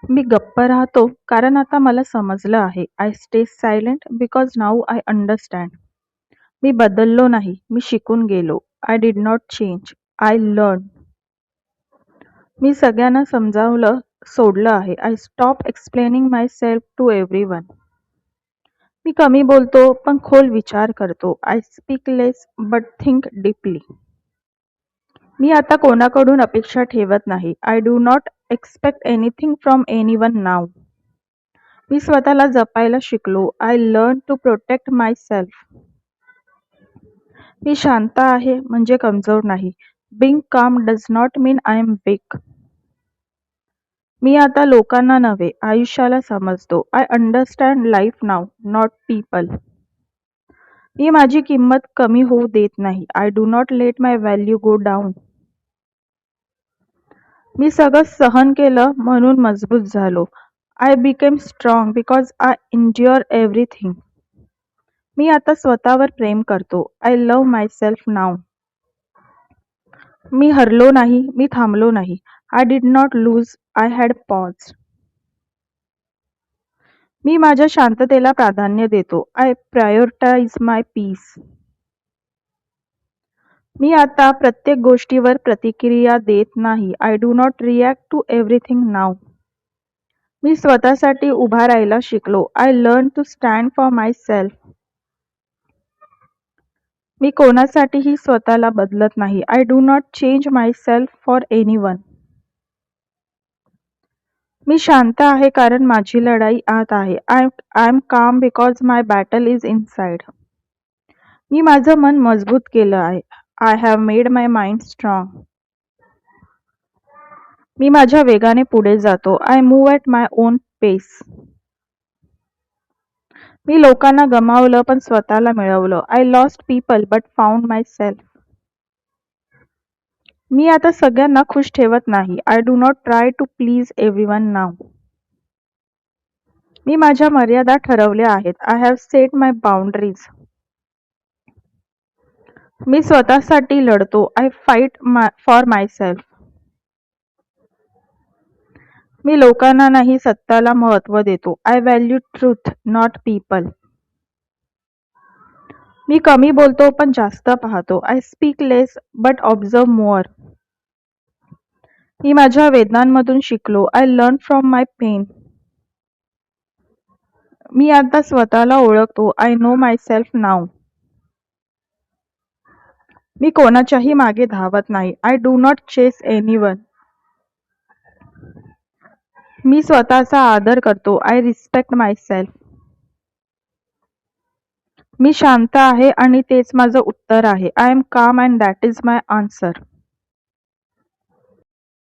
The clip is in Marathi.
मी गप्प राहतो कारण आता मला समजलं आहे. I stay silent because now I understand. मी बदललो नाही, मी शिकून गेलो. I did not change, I learn. मी सगळ्यांना समजावलं सोडलं आहे. I stop explaining myself to everyone. मी कमी बोलतो पण खोल विचार करतो. I speak less but think deeply. मी आता कोणाकडून अपेक्षा ठेवत नाही. I do not expect anything from anyone now. मी स्वतःला जपायला शिकलो. I learn to protect my self. मी शांत आहे म्हणजे कमजोर नाही. Being calm does not mean I am weak. मी आता लोकांना नव्हे आयुष्याला समजतो. I understand life now not people. मी माझी किंमत कमी होऊ देत नाही. I do not let my value go down. मी सगळं सहन केलं म्हणून मजबूत झालो. I became strong because I endure everything. मी आता स्वतःवर प्रेम करतो. I love myself now. मी हरलो नाही, मी थांबलो नाही. I did not lose, I had pause. मी माझ्या शांततेला प्राधान्य देतो. I prioritize my peace. मी आता प्रत्येक गोष्टीवर प्रतिक्रिया देत नाही. I do not react to everything now. मी स्वतःसाठी उभा राहायला शिकलो. I learn to stand for myself. मी कोणासाठीही स्वतःला बदलत नाही. I do not change myself for anyone. मी शांत आहे कारण माझी लढाई आत आहे. I am calm because my battle is inside. मी माझं मन मजबूत केलं आहे. I have made my mind strong. मी माझ्या वेगाने पुढे जातो. I move at my own pace. मी लोकांना गमावलं पण स्वतःला मिळवलं. I lost people but found myself. मी आता सगळ्यांना खुश ठेवत नाही. I do not try to please everyone now. मी माझ्या मर्यादा ठरवल्या आहेत. I have set my boundaries. मी स्वतःसाठी लढतो. I fight for myself. मी लोकांना नाही सत्ताला महत्त्व देतो. I value truth not people. मी कमी बोलतो पण जास्त पाहतो. I speak less but observe more. मी माझ्या वेदनांमधून शिकलो. I learn from my pain. मी आता स्वतःला ओळखतो. I know myself now. मी कोणाच्याही मागे धावत नाही. I do not chase anyone. मी स्वतःचा आदर करतो. I respect myself. मी शांत आहे आणि तेच माझं उत्तर आहे. आय एम काम and that is my answer.